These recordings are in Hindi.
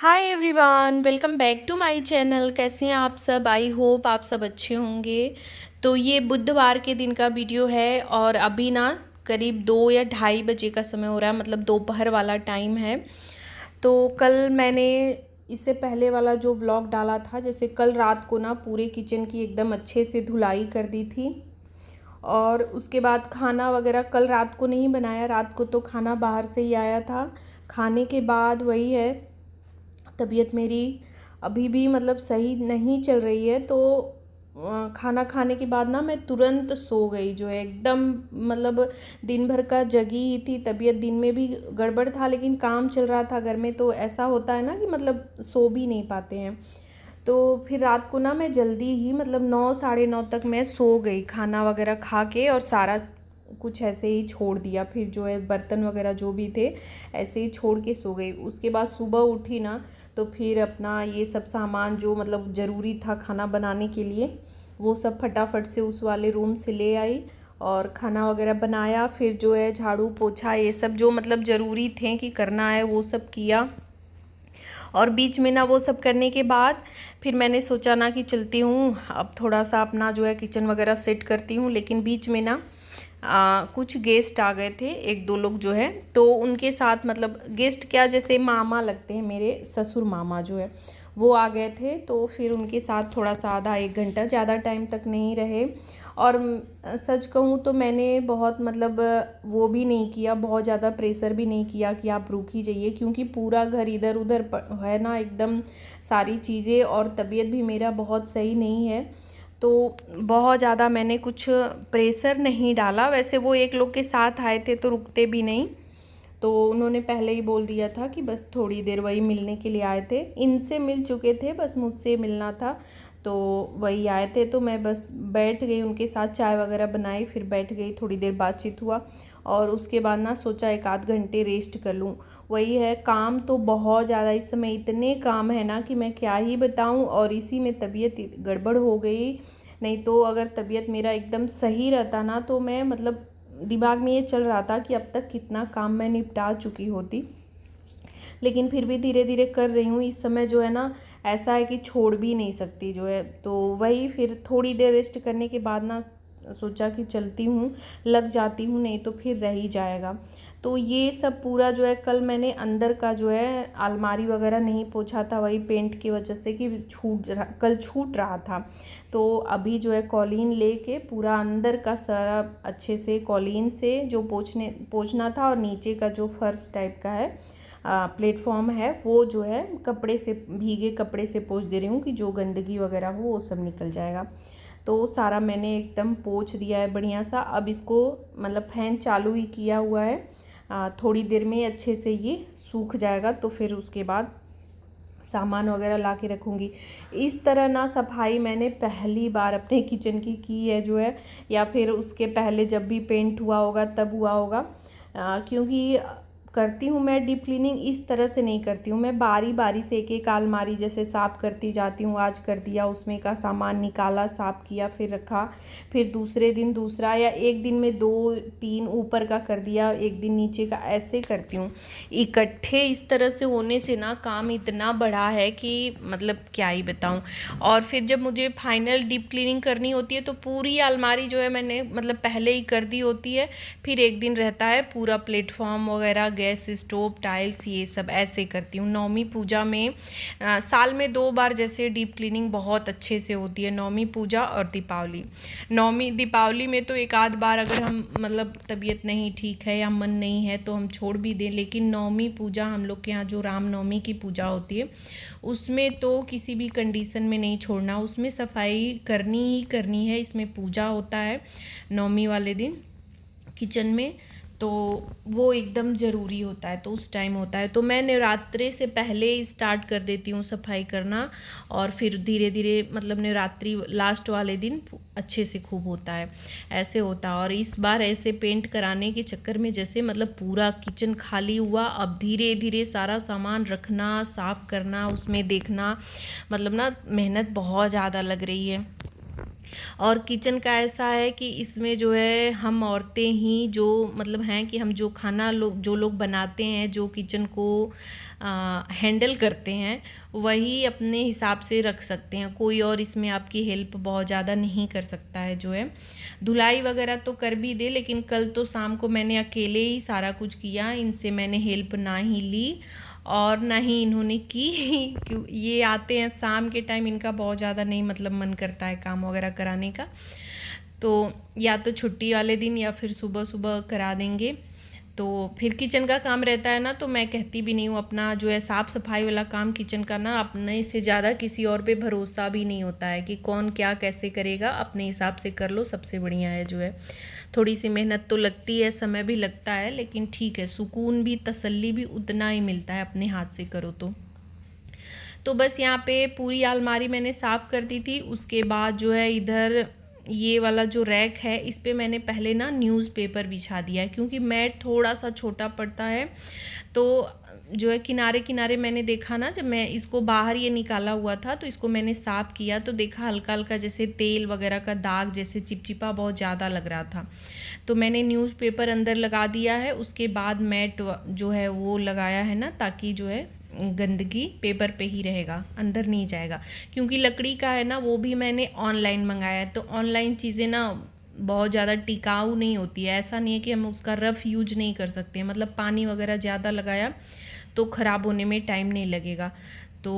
Hi everyone, welcome back to my channel. कैसे हैं आप सब? आई होप आप सब अच्छे होंगे। तो ये बुधवार के दिन का वीडियो है और अभी ना करीब 2 या ढाई बजे का समय हो रहा है, मतलब दोपहर वाला टाइम है। तो कल मैंने इससे पहले वाला जो व्लॉग डाला था, जैसे कल रात को ना पूरे किचन की एकदम अच्छे से धुलाई कर दी थी। और उसके बाद खाना वगैरह कल रात को नहीं बनाया, रात को तो खाना बाहर से ही आया था। खाने के बाद वही है, तबीयत मेरी अभी भी मतलब सही नहीं चल रही है। तो खाना खाने के बाद ना मैं तुरंत सो गई, जो है एकदम मतलब दिन भर का जगी ही थी। तबीयत दिन में भी गड़बड़ था, लेकिन काम चल रहा था घर में, तो ऐसा होता है ना कि मतलब सो भी नहीं पाते हैं। तो फिर रात को ना मैं जल्दी ही मतलब 9 साढ़े 9 तक मैं सो गई, खाना वगैरह खा के, और सारा कुछ ऐसे ही छोड़ दिया। फिर जो है बर्तन वगैरह जो भी थे ऐसे ही छोड़ के सो गई। उसके बाद सुबह उठी ना, तो फिर अपना ये सब सामान जो मतलब ज़रूरी था खाना बनाने के लिए, वो सब फटाफट से उस वाले रूम से ले आई और खाना वगैरह बनाया। फिर जो है झाड़ू पोछा ये सब जो मतलब ज़रूरी थे कि करना है वो सब किया। और बीच में ना वो सब करने के बाद फिर मैंने सोचा ना कि चलती हूँ अब थोड़ा सा अपना जो है किचन वगैरह सेट करती हूँ। लेकिन बीच में ना कुछ गेस्ट आ गए थे, एक दो लोग जो है, तो उनके साथ मतलब गेस्ट क्या, जैसे मामा लगते हैं, मेरे ससुर मामा जो है वो आ गए थे। तो फिर उनके साथ थोड़ा सा आधा एक घंटा, ज़्यादा टाइम तक नहीं रहे। और सच कहूँ तो मैंने बहुत मतलब वो भी नहीं किया, बहुत ज़्यादा प्रेशर भी नहीं किया कि आप रुक ही जाइए, क्योंकि पूरा घर इधर उधर है ना एकदम सारी चीज़ें, और तबीयत भी मेरा बहुत सही नहीं है। तो बहुत ज़्यादा मैंने कुछ प्रेशर नहीं डाला। वैसे वो एक लोग के साथ आए थे तो रुकते भी नहीं, तो उन्होंने पहले ही बोल दिया था कि बस थोड़ी देर, वही मिलने के लिए आए थे। इनसे मिल चुके थे, बस मुझसे मिलना था, तो वही आए थे। तो मैं बस बैठ गई उनके साथ, चाय वगैरह बनाई, फिर बैठ गई, थोड़ी देर बातचीत हुआ। और उसके बाद ना सोचा एक आध घंटे रेस्ट कर लूँ। वही है, काम तो बहुत ज़्यादा इस समय, इतने काम है ना कि मैं क्या ही बताऊँ। और इसी में तबीयत गड़बड़ हो गई। नहीं तो अगर तबीयत मेरा एकदम सही रहता ना, तो मैं मतलब दिमाग में ये चल रहा था कि अब तक कितना काम मैं निपटा चुकी होती। लेकिन फिर भी धीरे धीरे कर रही हूँ। इस समय जो है ना ऐसा है कि छोड़ भी नहीं सकती जो है। तो वही फिर थोड़ी देर रेस्ट करने के बाद ना सोचा कि चलती हूँ, लग जाती हूँ, नहीं तो फिर रह ही जाएगा। तो ये सब पूरा जो है, कल मैंने अंदर का जो है अलमारी वगैरह नहीं पोछा था, वही पेंट की वजह से कि कल छूट रहा था। तो अभी जो है कॉलीन लेके पूरा अंदर का सारा अच्छे से कॉलीन से जो पोछना था, और नीचे का जो फर्श टाइप का है प्लेटफॉर्म है, वो जो है कपड़े से, भीगे कपड़े से पोंछ दे रही हूँ कि जो गंदगी वगैरह हो वो सब निकल जाएगा। तो सारा मैंने एकदम पोंछ दिया है बढ़िया सा। अब इसको मतलब फैन चालू ही किया हुआ है, थोड़ी देर में अच्छे से ये सूख जाएगा। तो फिर उसके बाद सामान वगैरह ला के रखूँगी। इस तरह ना सफाई मैंने पहली बार अपने किचन की है जो है, या फिर उसके पहले जब भी पेंट हुआ होगा तब हुआ होगा। क्योंकि करती हूँ मैं डीप क्लीनिंग, इस तरह से नहीं करती हूँ मैं, बारी बारी से एक एक अलमारी जैसे साफ़ करती जाती हूँ। आज कर दिया, उसमें का सामान निकाला, साफ़ किया, फिर रखा, फिर दूसरे दिन दूसरा, या एक दिन में दो तीन ऊपर का कर दिया, एक दिन नीचे का, ऐसे करती हूँ। इकट्ठे इस तरह से होने से ना काम इतना बड़ा है कि मतलब क्या ही बताऊँ। और फिर जब मुझे फाइनल डीप क्लीनिंग करनी होती है तो पूरी अलमारी जो है मैंने मतलब पहले ही कर दी होती है। फिर एक दिन रहता है पूरा प्लेटफॉर्म वगैरह, गैस स्टोव, टाइल्स, ये सब ऐसे करती हूँ। नवमी पूजा में साल में 2 बार जैसे डीप क्लीनिंग बहुत अच्छे से होती है, नवमी पूजा और दीपावली। नवमी दीपावली में तो एक आध बार अगर हम मतलब तबीयत नहीं ठीक है या मन नहीं है तो हम छोड़ भी दें, लेकिन नवमी पूजा हम लोग के यहाँ जो रामनवमी की पूजा होती है उसमें तो किसी भी कंडीशन में नहीं छोड़ना, उसमें सफाई करनी ही करनी है। इसमें पूजा होता है नवमी वाले दिन किचन में, तो वो एकदम ज़रूरी होता है, तो उस टाइम होता है। तो मैं नवरात्रि से पहले ही स्टार्ट कर देती हूँ सफाई करना, और फिर धीरे धीरे मतलब नवरात्रि लास्ट वाले दिन अच्छे से खूब होता है, ऐसे होता है। और इस बार ऐसे पेंट कराने के चक्कर में जैसे मतलब पूरा किचन खाली हुआ, अब धीरे धीरे सारा सामान रखना, साफ़ करना, उसमें देखना, मतलब ना मेहनत बहुत ज़्यादा लग रही है। और किचन का ऐसा है कि इसमें जो है हम औरतें ही जो मतलब हैं कि हम जो खाना जो लोग बनाते हैं, जो किचन को हैंडल करते हैं, वही अपने हिसाब से रख सकते हैं। कोई और इसमें आपकी हेल्प बहुत ज़्यादा नहीं कर सकता है जो है। धुलाई वगैरह तो कर भी दे, लेकिन कल तो शाम को मैंने अकेले ही सारा कुछ किया, इनसे मैंने हेल्प ना ही ली और ना ही इन्होंने की। क्यों, ये आते हैं शाम के टाइम, इनका बहुत ज़्यादा नहीं मतलब मन करता है काम वगैरह कराने का, तो या तो छुट्टी वाले दिन या फिर सुबह सुबह करा देंगे। तो फिर किचन का काम रहता है ना, तो मैं कहती भी नहीं हूँ। अपना जो है साफ़ सफाई वाला काम किचन का ना, अपने से ज़्यादा किसी और पे भरोसा भी नहीं होता है कि कौन क्या कैसे करेगा। अपने हिसाब से कर लो, सबसे बढ़िया है जो है। थोड़ी सी मेहनत तो लगती है, समय भी लगता है, लेकिन ठीक है, सुकून भी तसल्ली भी उतना ही मिलता है अपने हाथ से करो तो बस यहाँ पे पूरी अलमारी मैंने साफ़ कर दी थी। उसके बाद जो है इधर ये वाला जो रैक है, इस पे मैंने पहले ना न्यूज़पेपर बिछा दिया है, क्योंकि मैट थोड़ा सा छोटा पड़ता है। तो जो है किनारे किनारे मैंने देखा ना, जब मैं इसको बाहर ये निकाला हुआ था तो इसको मैंने साफ़ किया, तो देखा हल्का हल्का जैसे तेल वगैरह का दाग, जैसे चिपचिपा बहुत ज़्यादा लग रहा था। तो मैंने न्यूज़पेपर अंदर लगा दिया है। उसके बाद मैट जो है वो लगाया है ना, ताकि जो है गंदगी पेपर पे ही रहेगा, अंदर नहीं जाएगा। क्योंकि लकड़ी का है ना, वो भी मैंने ऑनलाइन मंगाया है, तो ऑनलाइन चीज़ें ना बहुत ज़्यादा टिकाऊ नहीं होती है। ऐसा नहीं है कि हम उसका रफ़ यूज नहीं कर सकते हैं, मतलब पानी वगैरह ज़्यादा लगाया तो ख़राब होने में टाइम नहीं लगेगा। तो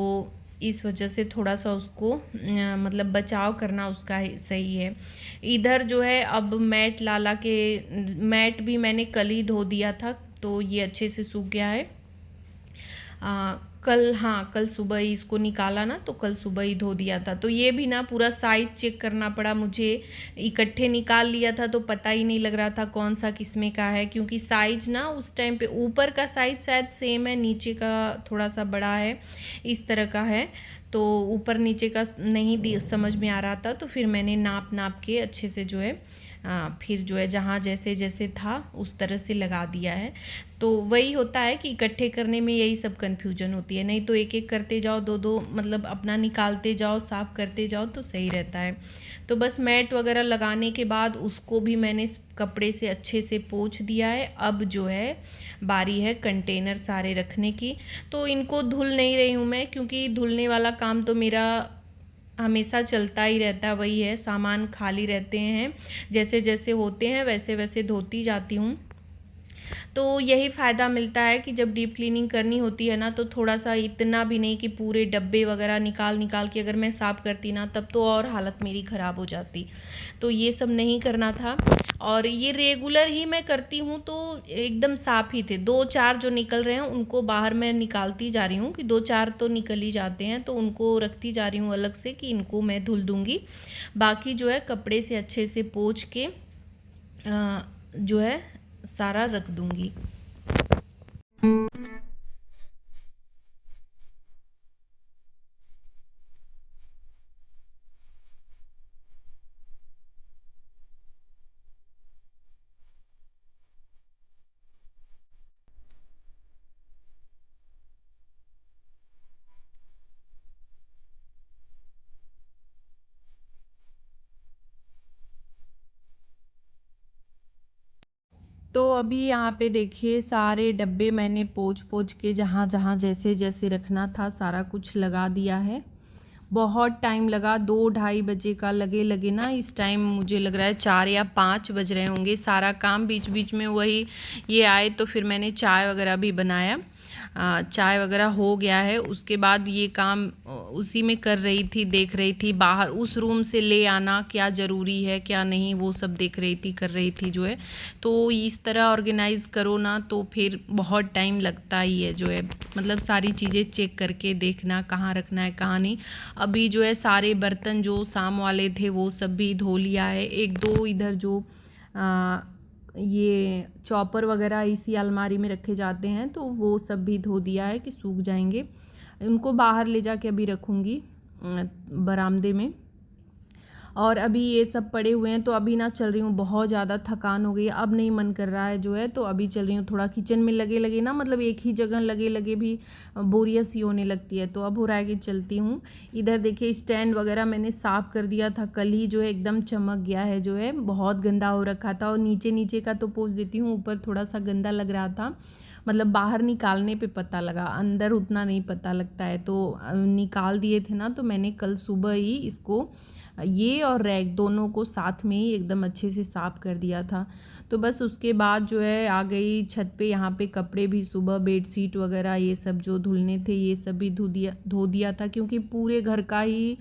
इस वजह से थोड़ा सा उसको मतलब बचाव करना उसका सही है। इधर जो है अब मैट ला के, मैट भी मैंने कल ही धो दिया था, तो ये अच्छे से सूख गया है। कल, हाँ कल सुबह ही इसको निकाला ना, तो कल सुबह ही धो दिया था। तो ये भी ना पूरा साइज चेक करना पड़ा मुझे, इकट्ठे निकाल लिया था तो पता ही नहीं लग रहा था कौन सा किस्में का है, क्योंकि साइज ना उस टाइम पे ऊपर का साइज शायद सेम है, नीचे का थोड़ा सा बड़ा है, इस तरह का है। तो ऊपर नीचे का नहीं समझ में आ रहा था, तो फिर मैंने नाप नाप के अच्छे से जो है फिर जो है जहाँ जैसे जैसे था उस तरह से लगा दिया है। तो वही होता है कि इकट्ठे करने में यही सब कन्फ्यूजन होती है, नहीं तो एक एक करते जाओ, दो दो मतलब अपना निकालते जाओ, साफ़ करते जाओ तो सही रहता है। तो बस मैट वगैरह लगाने के बाद उसको भी मैंने कपड़े से अच्छे से पोंछ दिया है। अब जो है बारी है कंटेनर सारे रखने की। तो इनको धुल नहीं रही हूँ मैं, क्योंकि धुलने वाला काम तो मेरा हमेशा चलता ही रहता है, वही है, सामान खाली रहते हैं, जैसे जैसे होते हैं वैसे वैसे धोती जाती हूँ। तो यही फ़ायदा मिलता है कि जब डीप क्लीनिंग करनी होती है ना, तो थोड़ा सा, इतना भी नहीं कि पूरे डब्बे वगैरह निकाल निकाल के अगर मैं साफ़ करती ना, तब तो और हालत मेरी ख़राब हो जाती। तो ये सब नहीं करना था, और ये रेगुलर ही मैं करती हूँ, तो एकदम साफ़ ही थे। 2-4 जो निकल रहे हैं उनको बाहर मैं निकालती जा रही हूँ, कि 2-4 तो निकल ही जाते हैं, तो उनको रखती जा रही हूँ अलग से कि इनको मैं धुल दूँगी। बाकी जो है कपड़े से अच्छे से पोंछ के जो है सारा रख दूँगी। तो अभी यहाँ पे देखिए सारे डब्बे मैंने पोंछ पोंछ के जहाँ जहाँ जैसे जैसे रखना था सारा कुछ लगा दिया है। बहुत टाइम लगा, 2-2:30 बजे का लगे लगे ना, इस टाइम मुझे लग रहा है 4 या 5 बज रहे होंगे। सारा काम बीच बीच में वही ये आए, तो फिर मैंने चाय वगैरह भी बनाया, चाय वगैरह हो गया है। उसके बाद ये काम उसी में कर रही थी, देख रही थी बाहर उस रूम से ले आना क्या ज़रूरी है क्या नहीं, वो सब देख रही थी, कर रही थी जो है। तो इस तरह ऑर्गेनाइज़ करो ना, तो फिर बहुत टाइम लगता ही है जो है, मतलब सारी चीज़ें चेक करके देखना कहाँ रखना है कहाँ नहीं। अभी जो है सारे बर्तन जो शाम वाले थे वो सब भी धो लिया है। एक दो इधर जो ये चॉपर वगैरह इसी अलमारी में रखे जाते हैं, तो वो सब भी धो दिया है कि सूख जाएंगे। उनको बाहर ले जाके अभी रखूँगी बरामदे में। और अभी ये सब पड़े हुए हैं। तो अभी ना चल रही हूँ, बहुत ज़्यादा थकान हो गई है, अब नहीं मन कर रहा है जो है। तो अभी चल रही हूँ थोड़ा किचन में लगे लगे ना, मतलब एक ही जगह लगे लगे भी बोरियत सी होने लगती है। तो अब हो रहा है कि चलती हूँ। इधर देखिए स्टैंड वगैरह मैंने साफ़ कर दिया था कल ही, जो है एकदम चमक गया है, जो है बहुत गंदा हो रखा था। और नीचे नीचे का तो पोंछ देती हूँ, ऊपर थोड़ा सा गंदा लग रहा था, मतलब बाहर निकालने पे पता लगा, अंदर उतना नहीं पता लगता है। तो निकाल दिए थे ना, तो मैंने कल सुबह ही इसको, ये और रैक दोनों को साथ में ही एकदम अच्छे से साफ़ कर दिया था। तो बस उसके बाद जो है आ गई छत पे। यहाँ पे कपड़े भी सुबह बेडशीट वगैरह ये सब जो धुलने थे ये सब भी धो दिया था, क्योंकि पूरे घर का ही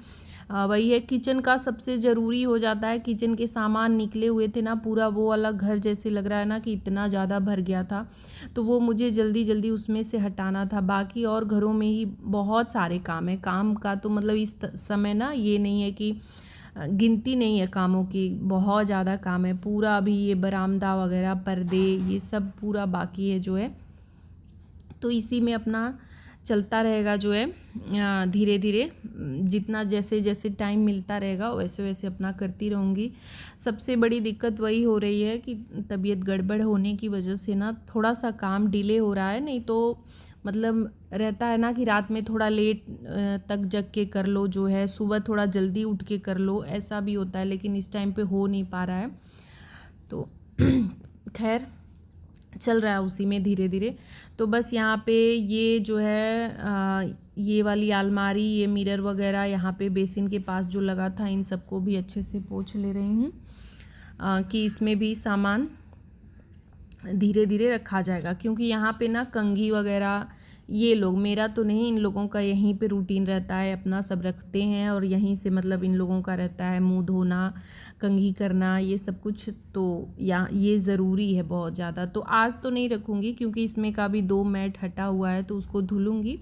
वही है, किचन का सबसे ज़रूरी हो जाता है। किचन के सामान निकले हुए थे ना, पूरा वो वाला घर जैसे लग रहा है ना कि इतना ज़्यादा भर गया था। तो वो मुझे जल्दी जल्दी उसमें से हटाना था। बाकी और घरों में ही बहुत सारे काम है। काम का तो मतलब इस समय ना ये नहीं है कि गिनती नहीं है कामों की, बहुत ज़्यादा काम है। पूरा अभी ये बरामदा वगैरह पर्दे ये सब पूरा बाकी है जो है। तो इसी में अपना चलता रहेगा जो है, धीरे धीरे जितना जैसे जैसे टाइम मिलता रहेगा वैसे वैसे अपना करती रहूँगी। सबसे बड़ी दिक्कत वही हो रही है कि तबीयत गड़बड़ होने की वजह से ना थोड़ा सा काम डिले हो रहा है। नहीं तो मतलब रहता है ना कि रात में थोड़ा लेट तक जग के कर लो जो है, सुबह थोड़ा जल्दी उठ के कर लो, ऐसा भी होता है। लेकिन इस टाइम पे हो नहीं पा रहा है। तो खैर चल रहा है उसी में धीरे धीरे। तो बस यहाँ पे ये जो है ये वाली अलमारी, ये मिरर वगैरह यहाँ पे बेसिन के पास जो लगा था, इन सबको भी अच्छे से पोंछ ले रही हूँ कि इसमें भी सामान धीरे धीरे रखा जाएगा। क्योंकि यहाँ पे ना कंघी वगैरह ये लोग, मेरा तो नहीं, इन लोगों का यहीं पे रूटीन रहता है, अपना सब रखते हैं और यहीं से मतलब इन लोगों का रहता है मुंह धोना, कंघी करना, ये सब कुछ। तो ये ज़रूरी है बहुत ज़्यादा। तो आज तो नहीं रखूँगी क्योंकि इसमें का भी 2 मैट हटा हुआ है, तो उसको धुलूँगी,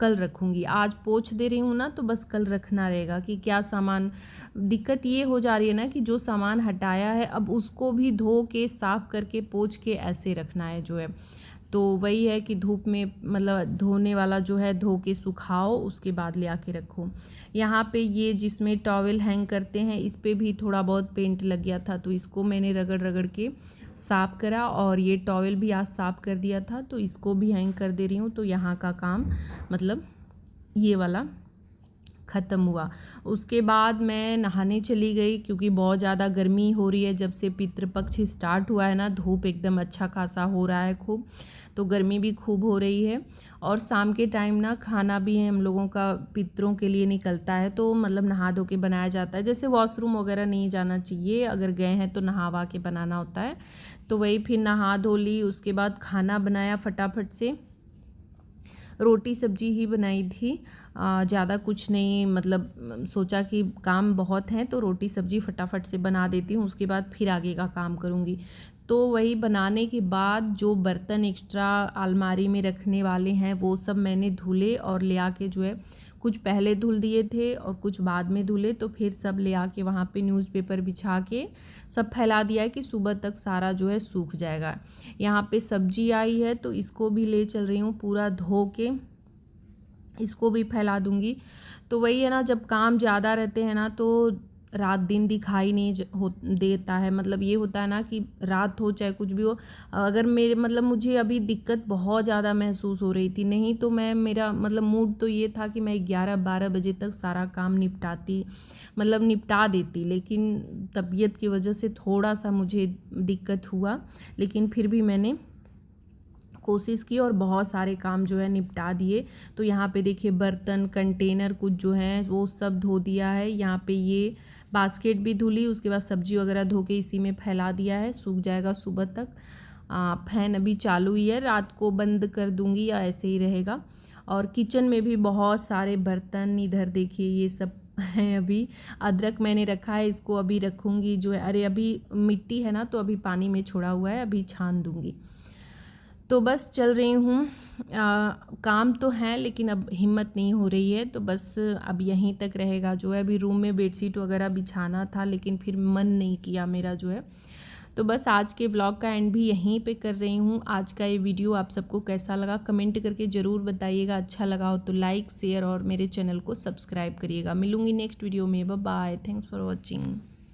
कल रखूँगी। आज पोंछ दे रही हूँ ना, तो बस कल रखना रहेगा कि क्या सामान। दिक्कत ये हो जा रही है ना कि जो सामान हटाया है अब उसको भी धो के साफ़ करके पोंछ के ऐसे रखना है जो है। तो वही है कि धूप में मतलब धोने वाला जो है धो के सुखाओ, उसके बाद ले आके रखो। यहाँ पे ये जिसमें टॉवेल हैंग करते हैं इस पे भी थोड़ा बहुत पेंट लग गया था, तो इसको मैंने रगड़ रगड़ के साफ़ करा। और ये टॉवेल भी आज साफ़ कर दिया था, तो इसको भी हैंग कर दे रही हूँ। तो यहाँ का काम मतलब ये वाला ख़त्म हुआ। उसके बाद मैं नहाने चली गई क्योंकि बहुत ज़्यादा गर्मी हो रही है। जब से पितृपक्ष स्टार्ट हुआ है ना, धूप एकदम अच्छा खासा हो रहा है खूब, तो गर्मी भी खूब हो रही है। और शाम के टाइम ना खाना भी है हम लोगों का, पितरों के लिए निकलता है, तो मतलब नहा धो के बनाया जाता है। जैसे वॉशरूम वगैरह नहीं जाना चाहिए, अगर गए हैं तो नहावा के बनाना होता है। तो वही फिर नहा धो ली, उसके बाद खाना बनाया फटाफट से। रोटी सब्जी ही बनाई थी, ज़्यादा कुछ नहीं। मतलब सोचा कि काम बहुत हैं तो रोटी सब्जी फटाफट से बना देती हूँ, उसके बाद फिर आगे का काम करूँगी। तो वही बनाने के बाद जो बर्तन एक्स्ट्रा अलमारी में रखने वाले हैं वो सब मैंने धुले और ले आके जो है, कुछ पहले धुल दिए थे और कुछ बाद में धुले, तो फिर सब ले आके वहाँ पे न्यूज़पेपर बिछा के सब फैला दिया है कि सुबह तक सारा जो है सूख जाएगा। यहाँ पे सब्जी आई है तो इसको भी ले चल रही हूँ, पूरा धो के इसको भी फैला दूँगी। तो वही है ना, जब काम ज़्यादा रहते हैं ना तो रात दिन दिखाई नहीं देता है। मतलब ये होता है ना कि रात हो चाहे कुछ भी हो, अगर मेरे मतलब मुझे अभी दिक्कत बहुत ज़्यादा महसूस हो रही थी, नहीं तो मेरा मतलब मूड तो ये था कि मैं 11-12 बजे तक सारा काम निपटा देती। लेकिन तबीयत की वजह से थोड़ा सा मुझे दिक्कत हुआ, लेकिन फिर भी मैंने कोशिश की और बहुत सारे काम जो है निपटा दिए। तो यहाँ पे देखिए बर्तन कंटेनर कुछ जो हैं वो सब धो दिया है। यहाँ पे ये बास्केट भी धुली, उसके बाद सब्जी वगैरह धो के इसी में फैला दिया है, सूख जाएगा सुबह तक। फैन अभी चालू ही है, रात को बंद कर दूँगी या ऐसे ही रहेगा। और किचन में भी बहुत सारे बर्तन, इधर देखिए ये सब हैं। अभी अदरक मैंने रखा है, इसको अभी रखूँगी जो है। अरे अभी मिट्टी है ना, तो अभी पानी में छोड़ा हुआ है, अभी छान दूँगी। तो बस चल रही हूँ, काम तो है लेकिन अब हिम्मत नहीं हो रही है, तो बस अब यहीं तक रहेगा जो है। अभी रूम में बेडशीट वगैरह बिछाना था लेकिन फिर मन नहीं किया मेरा जो है। तो बस आज के ब्लॉग का एंड भी यहीं पे कर रही हूँ। आज का ये वीडियो आप सबको कैसा लगा कमेंट करके ज़रूर बताइएगा। अच्छा लगा हो तो लाइक शेयर और मेरे चैनल को सब्सक्राइब करिएगा। मिलूँगी नेक्स्ट वीडियो में। Bye bye. Thanks for watching.